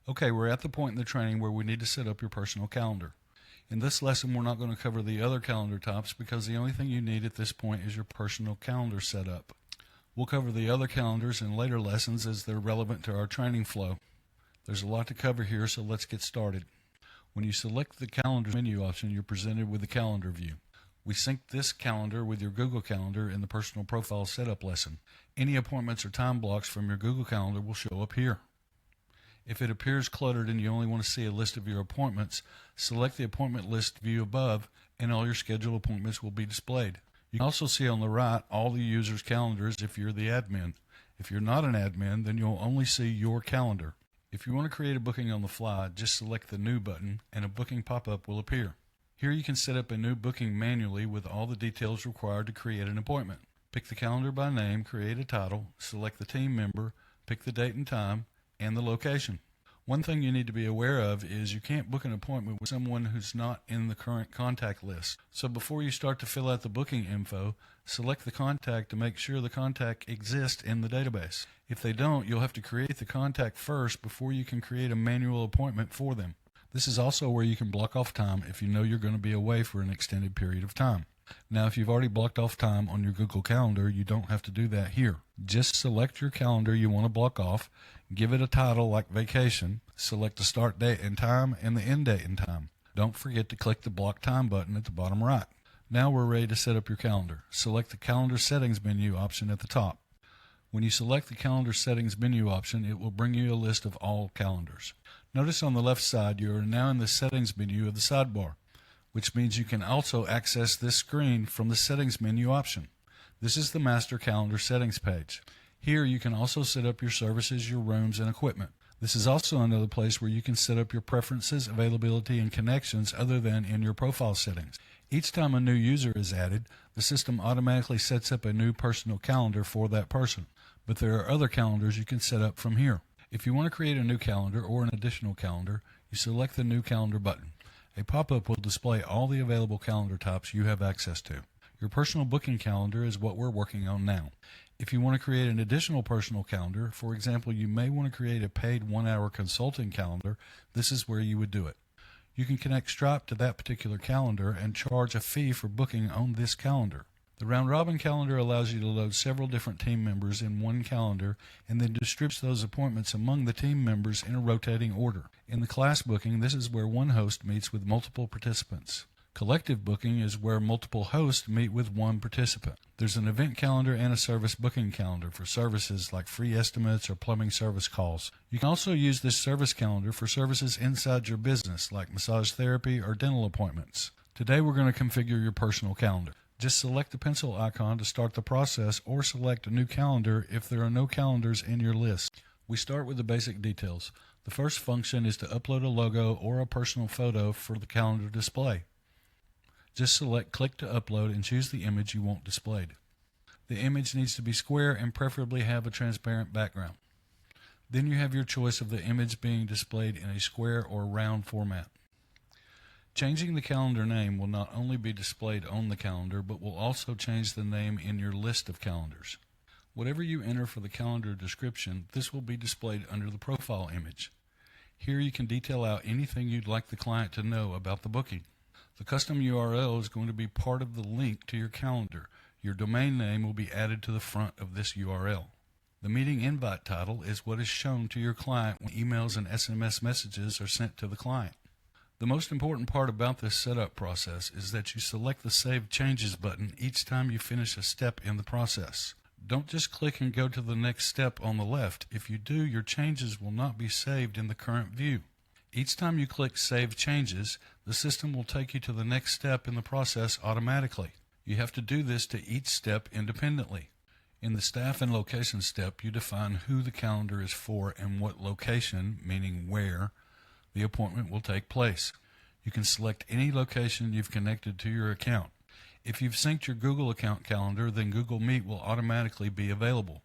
Okay, we're at the point in the training where we need to set up your personal calendar. In this lesson, we're not going to cover the other calendar types because the only thing you need at this point is your personal calendar set up. We'll cover the other calendars in later lessons as they're relevant to our training flow. There's a lot to cover here, so let's get started. When you select the calendar menu option, you're presented with the calendar view. We sync this calendar with your Google Calendar in the personal profile setup lesson. Any appointments or time blocks from your Google Calendar will show up here. If it appears cluttered and you only want to see a list of your appointments, select the appointment list view above and all your scheduled appointments will be displayed. You can also see on the right all the users' calendars if you're the admin. If you're not an admin, then you'll only see your calendar. If you want to create a booking on the fly, just select the New button and a booking pop-up will appear. Here you can set up a new booking manually with all the details required to create an appointment. Pick the calendar by name, create a title, select the team member, pick the date and time, and the location. One thing you need to be aware of is you can't book an appointment with someone who's not in the current contact list. So before you start to fill out the booking info, select the contact to make sure the contact exists in the database. If they don't, you'll have to create the contact first before you can create a manual appointment for them. This is also where you can block off time if you know you're going to be away for an extended period of time. Now, if you've already blocked off time on your Google Calendar, you don't have to do that here. Just select your calendar you want to block off, give it a title like vacation, select the start date and time and the end date and time. Don't forget to click the block time button at the bottom right. Now we're ready to set up your calendar. Select the calendar settings menu option at the top. When you select the calendar settings menu option, it will bring you a list of all calendars. Notice on the left side you are now in the settings menu of the sidebar, which means you can also access this screen from the settings menu option. This is the master calendar settings page. Here you can also set up your services, your rooms, and equipment. This is also another place where you can set up your preferences, availability, and connections other than in your profile settings. Each time a new user is added, the system automatically sets up a new personal calendar for that person. But there are other calendars you can set up from here. If you want to create a new calendar or an additional calendar, you select the New Calendar button. A pop-up will display all the available calendar types you have access to. Your personal booking calendar is what we're working on now. If you want to create an additional personal calendar, for example, you may want to create a paid 1-hour consulting calendar, this is where you would do it. You can connect Stripe to that particular calendar and charge a fee for booking on this calendar. The round-robin calendar allows you to load several different team members in one calendar and then distributes those appointments among the team members in a rotating order. In the class booking, this is where one host meets with multiple participants. Collective booking is where multiple hosts meet with one participant. There's an event calendar and a service booking calendar for services like free estimates or plumbing service calls. You can also use this service calendar for services inside your business like massage therapy or dental appointments. Today we're going to configure your personal calendar. Just select the pencil icon to start the process or select a new calendar if there are no calendars in your list. We start with the basic details. The first function is to upload a logo or a personal photo for the calendar display. Just select Click to Upload and choose the image you want displayed. The image needs to be square and preferably have a transparent background. Then you have your choice of the image being displayed in a square or round format. Changing the calendar name will not only be displayed on the calendar, but will also change the name in your list of calendars. Whatever you enter for the calendar description, this will be displayed under the profile image. Here you can detail out anything you'd like the client to know about the booking. The custom URL is going to be part of the link to your calendar. Your domain name will be added to the front of this URL. The meeting invite title is what is shown to your client when emails and SMS messages are sent to the client. The most important part about this setup process is that you select the Save Changes button each time you finish a step in the process. Don't just click and go to the next step on the left. If you do, your changes will not be saved in the current view. Each time you click Save Changes, the system will take you to the next step in the process automatically. You have to do this to each step independently. In the Staff and Location step, you define who the calendar is for and what location, meaning where, the appointment will take place. You can select any location you've connected to your account. If you've synced your Google account calendar, then Google Meet will automatically be available.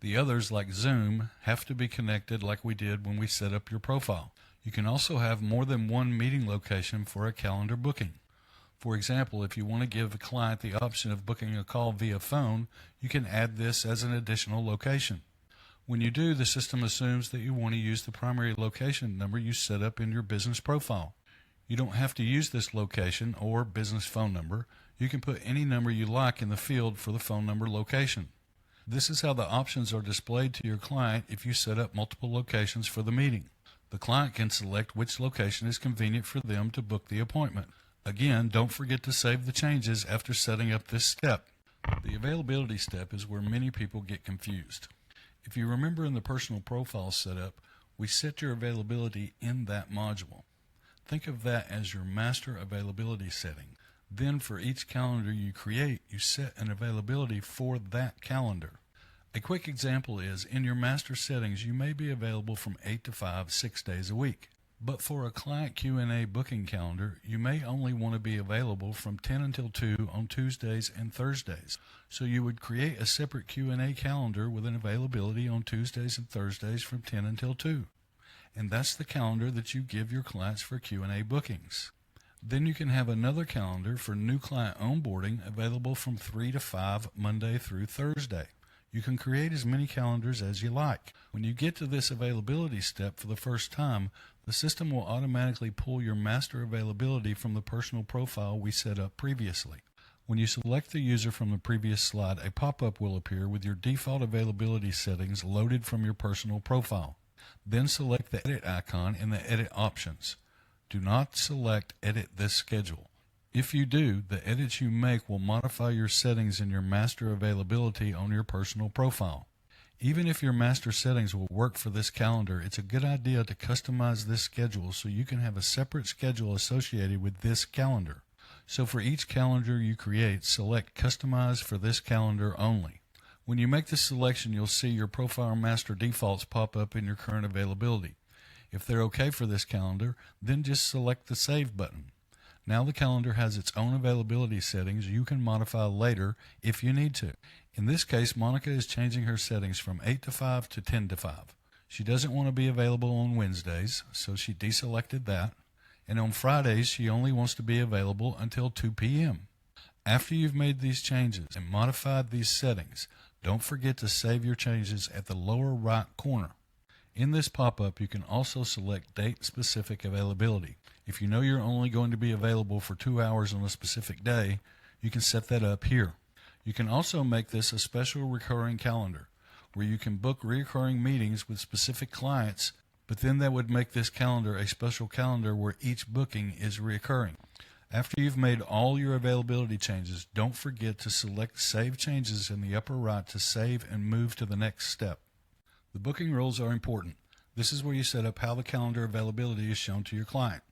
The others, like Zoom, have to be connected like we did when we set up your profile. You can also have more than one meeting location for a calendar booking. For example, if you want to give a client the option of booking a call via phone, you can add this as an additional location. When you do, the system assumes that you want to use the primary location number you set up in your business profile. You don't have to use this location or business phone number. You can put any number you like in the field for the phone number location. This is how the options are displayed to your client if you set up multiple locations for the meeting. The client can select which location is convenient for them to book the appointment. Again, don't forget to save the changes after setting up this step. The availability step is where many people get confused. If you remember in the personal profile setup, we set your availability in that module. Think of that as your master availability setting. Then for each calendar you create, you set an availability for that calendar. A quick example is, in your master settings, you may be available from 8 to 5, 6 days a week. But for a client Q&A booking calendar, you may only want to be available from 10 until 2 on Tuesdays and Thursdays. So you would create a separate Q&A calendar with an availability on Tuesdays and Thursdays from 10 until 2. And that's the calendar that you give your clients for Q&A bookings. Then you can have another calendar for new client onboarding available from 3 to 5 Monday through Thursday. You can create as many calendars as you like. When you get to this availability step for the first time, the system will automatically pull your master availability from the personal profile we set up previously. When you select the user from the previous slide, a pop-up will appear with your default availability settings loaded from your personal profile. Then select the edit icon in the edit options. Do not select edit this schedule. If you do, the edits you make will modify your settings in your master availability on your personal profile. Even if your master settings will work for this calendar, it's a good idea to customize this schedule so you can have a separate schedule associated with this calendar. So for each calendar you create, select Customize for this calendar only. When you make this selection, you'll see your profile master defaults pop up in your current availability. If they're okay for this calendar, then just select the Save button. Now the calendar has its own availability settings you can modify later if you need to. In this case, Monica is changing her settings from 8 to 5 to 10 to 5. She doesn't want to be available on Wednesdays, so she deselected that. And on Fridays, she only wants to be available until 2 p.m. After you've made these changes and modified these settings, don't forget to save your changes at the lower right corner. In this pop-up, you can also select date-specific availability. If you know you're only going to be available for 2 hours on a specific day, you can set that up here. You can also make this a special recurring calendar, where you can book recurring meetings with specific clients, but then that would make this calendar a special calendar where each booking is recurring. After you've made all your availability changes, don't forget to select Save Changes in the upper right to save and move to the next step. The booking rules are important. This is where you set up how the calendar availability is shown to your client.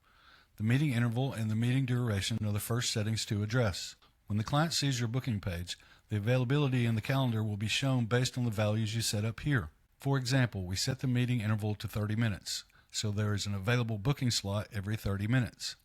The meeting interval and the meeting duration are the first settings to address. When the client sees your booking page, the availability in the calendar will be shown based on the values you set up here. For example, we set the meeting interval to 30 minutes, so there is an available booking slot every 30 minutes.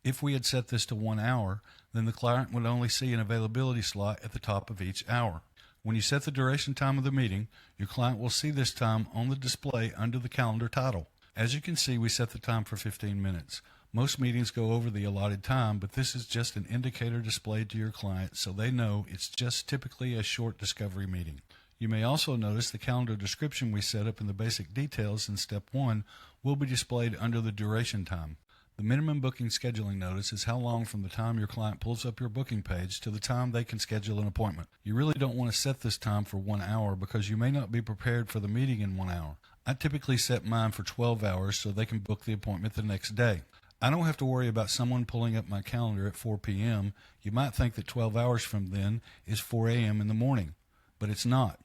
If we had set this to 1 hour, then the client would only see an availability slot at the top of each hour. When you set the duration time of the meeting, your client will see this time on the display under the calendar title. As you can see, we set the time for 15 minutes. Most meetings go over the allotted time, but this is just an indicator displayed to your client so they know it's just typically a short discovery meeting. You may also notice the calendar description we set up in the basic details in step 1 will be displayed under the duration time. The minimum booking scheduling notice is how long from the time your client pulls up your booking page to the time they can schedule an appointment. You really don't want to set this time for 1 hour because you may not be prepared for the meeting in 1 hour. I typically set mine for 12 hours so they can book the appointment the next day. I don't have to worry about someone pulling up my calendar at 4 p.m. You might think that 12 hours from then is 4 a.m. in the morning, but it's not.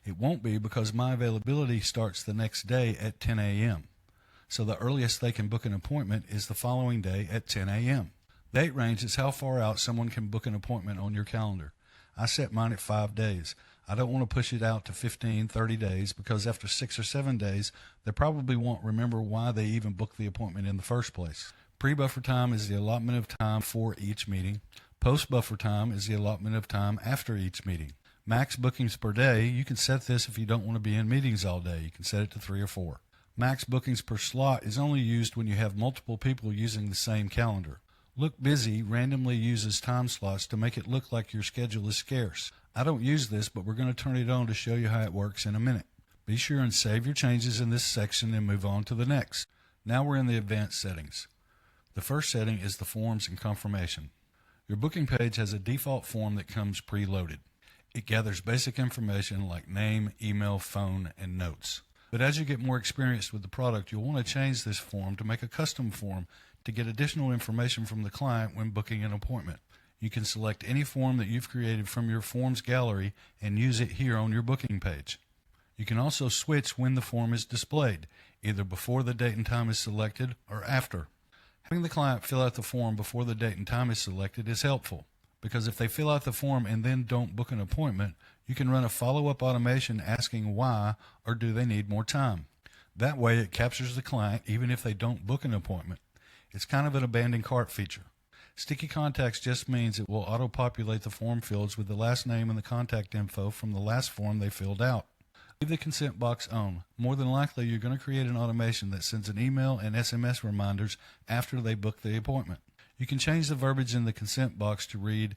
It won't be because my availability starts the next day at 10 a.m. So the earliest they can book an appointment is the following day at 10 a.m. Date range is how far out someone can book an appointment on your calendar. I set mine at 5 days. I don't want to push it out to 15, 30 days because after 6 or 7 days, they probably won't remember why they even booked the appointment in the first place. Pre-buffer time is the allotment of time for each meeting. Post-buffer time is the allotment of time after each meeting. Max bookings per day, you can set this if you don't want to be in meetings all day. You can set it to 3 or 4. Max bookings per slot is only used when you have multiple people using the same calendar. Look Busy randomly uses time slots to make it look like your schedule is scarce. I don't use this, but we're going to turn it on to show you how it works in a minute. Be sure and save your changes in this section and move on to the next. Now we're in the advanced settings. The first setting is the forms and confirmation. Your booking page has a default form that comes preloaded. It gathers basic information like name, email, phone, and notes. But as you get more experienced with the product, you'll want to change this form to make a custom form to get additional information from the client when booking an appointment. You can select any form that you've created from your forms gallery and use it here on your booking page. You can also switch when the form is displayed, either before the date and time is selected or after. Having the client fill out the form before the date and time is selected is helpful, because if they fill out the form and then don't book an appointment, you can run a follow-up automation asking why or do they need more time. That way it captures the client even if they don't book an appointment. It's kind of an abandoned cart feature. Sticky contacts just means it will auto-populate the form fields with the last name and the contact info from the last form they filled out. Leave the consent box on. More than likely, you're going to create an automation that sends an email and SMS reminders after they book the appointment. You can change the verbiage in the consent box to read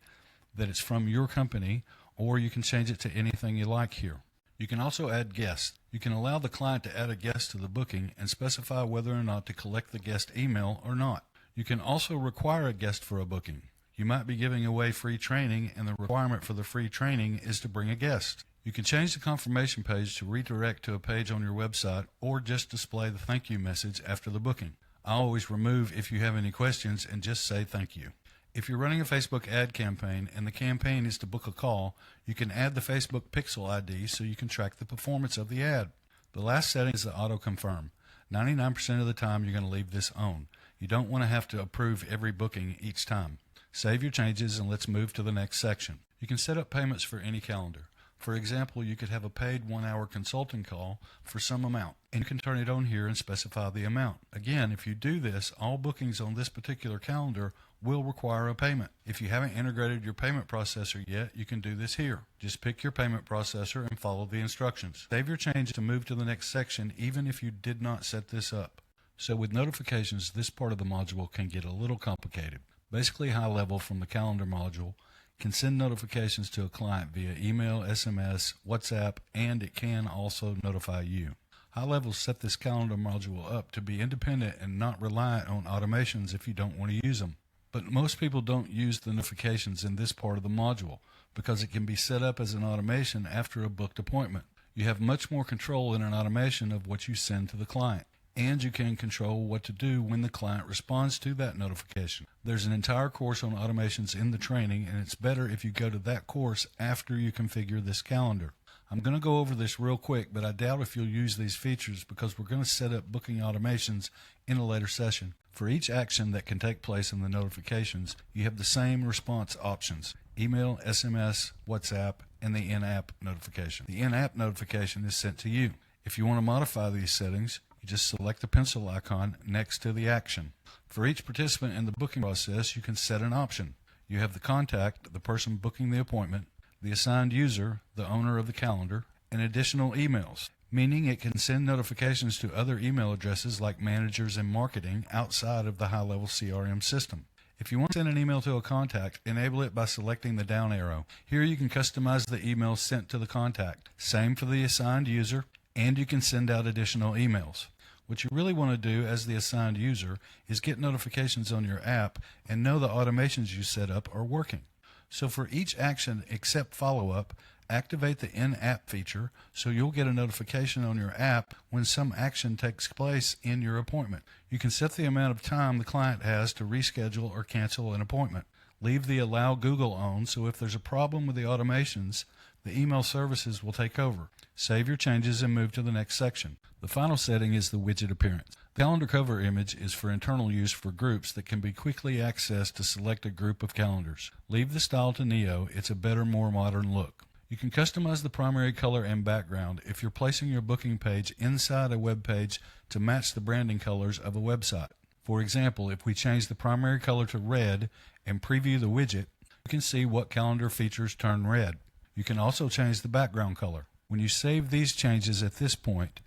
that it's from your company, or you can change it to anything you like here. You can also add guests. You can allow the client to add a guest to the booking and specify whether or not to collect the guest email or not. You can also require a guest for a booking. You might be giving away free training, and the requirement for the free training is to bring a guest. You can change the confirmation page to redirect to a page on your website or just display the thank you message after the booking. I always remove if you have any questions and just say thank you. If you're running a Facebook ad campaign and the campaign is to book a call, you can add the Facebook Pixel ID so you can track the performance of the ad. The last setting is the auto confirm. 99% of the time you're going to leave this on. You don't want to have to approve every booking each time. Save your changes and let's move to the next section. You can set up payments for any calendar. For example, you could have a paid 1-hour consulting call for some amount, and you can turn it on here and specify the amount. Again, if you do this, all bookings on this particular calendar will require a payment. If you haven't integrated your payment processor yet, you can do this here. Just pick your payment processor and follow the instructions. Save your change to move to the next section even if you did not set this up. So with notifications, this part of the module can get a little complicated. Basically, high level from the calendar module can send notifications to a client via email, SMS, WhatsApp, and it can also notify you. High Level set this calendar module up to be independent and not reliant on automations if you don't want to use them. But most people don't use the notifications in this part of the module because it can be set up as an automation after a booked appointment. You have much more control in an automation of what you send to the client, and you can control what to do when the client responds to that notification. There's an entire course on automations in the training, and it's better if you go to that course after you configure this calendar. I'm going to go over this real quick, but I doubt if you'll use these features because we're going to set up booking automations in a later session. For each action that can take place in the notifications, you have the same response options: email, SMS, WhatsApp, and the in-app notification. The in-app notification is sent to you. If you want to modify these settings, you just select the pencil icon next to the action. For each participant in the booking process, you can set an option. You have the contact, the person booking the appointment, the assigned user, the owner of the calendar, and additional emails, meaning it can send notifications to other email addresses like managers and marketing outside of the high-level CRM system. If you want to send an email to a contact, enable it by selecting the down arrow. Here you can customize the email sent to the contact. Same for the assigned user, and you can send out additional emails. What you really want to do as the assigned user is get notifications on your app and know the automations you set up are working. So for each action except follow-up, activate the in-app feature so you'll get a notification on your app when some action takes place in your appointment. You can set the amount of time the client has to reschedule or cancel an appointment. Leave the Allow Google on so if there's a problem with the automations, the email services will take over. Save your changes and move to the next section. The final setting is the widget appearance. The calendar cover image is for internal use for groups that can be quickly accessed to select a group of calendars. Leave the style to Neo. It's a better, more modern look. You can customize the primary color and background if you're placing your booking page inside a web page to match the branding colors of a website. For example, if we change the primary color to red and preview the widget, you can see what calendar features turn red. You can also change the background color. When you save these changes at this point,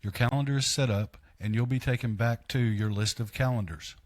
your calendar is set up and you'll be taken back to your list of calendars.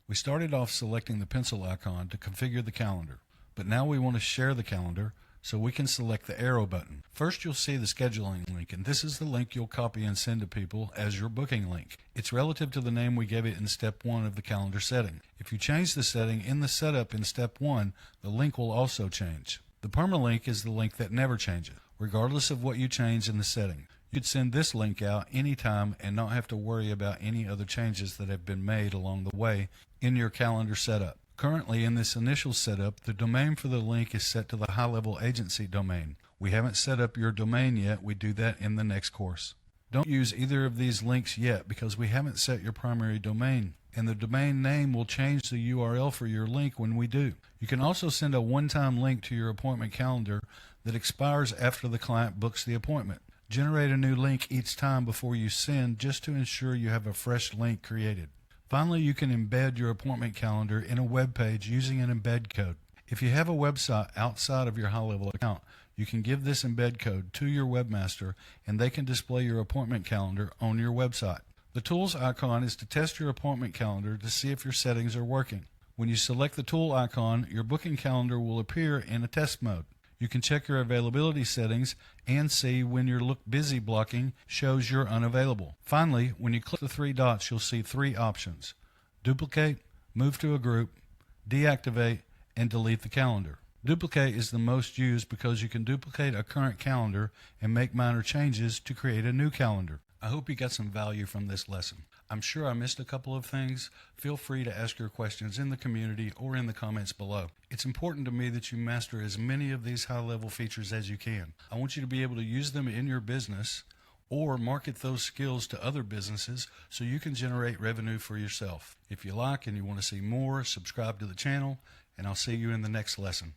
We started off selecting the pencil icon to configure the calendar, but now we want to share the calendar, so we can select the arrow button. First, you'll see the scheduling link, and this is the link you'll copy and send to people as your booking link. It's relative to the name we gave it in step 1 of the calendar setting. If you change the setting in the setup in step 1, the link will also change. The permalink is the link that never changes, regardless of what you change in the setting. You'd send this link out anytime and not have to worry about any other changes that have been made along the way in your calendar setup. Currently, in this initial setup, the domain for the link is set to the high-level agency domain. We haven't set up your domain yet. We do that in the next course. Don't use either of these links yet because we haven't set your primary domain, and the domain name will change the URL for your link when we do. You can also send a one-time link to your appointment calendar that expires after the client books the appointment. Generate a new link each time before you send just to ensure you have a fresh link created. Finally, you can embed your appointment calendar in a web page using an embed code. If you have a website outside of your high-level account, you can give this embed code to your webmaster and they can display your appointment calendar on your website. The tools icon is to test your appointment calendar to see if your settings are working. When you select the tool icon, your booking calendar will appear in a test mode. You can check your availability settings and see when your Look Busy blocking shows you're unavailable. Finally, when you click the 3 dots, you'll see 3 options: duplicate, move to a group, deactivate, and delete the calendar. Duplicate is the most used because you can duplicate a current calendar and make minor changes to create a new calendar. I hope you got some value from this lesson. I'm sure I missed a couple of things. Feel free to ask your questions in the community or in the comments below. It's important to me that you master as many of these high-level features as you can. I want you to be able to use them in your business or market those skills to other businesses so you can generate revenue for yourself. If you like and you want to see more, subscribe to the channel, and I'll see you in the next lesson.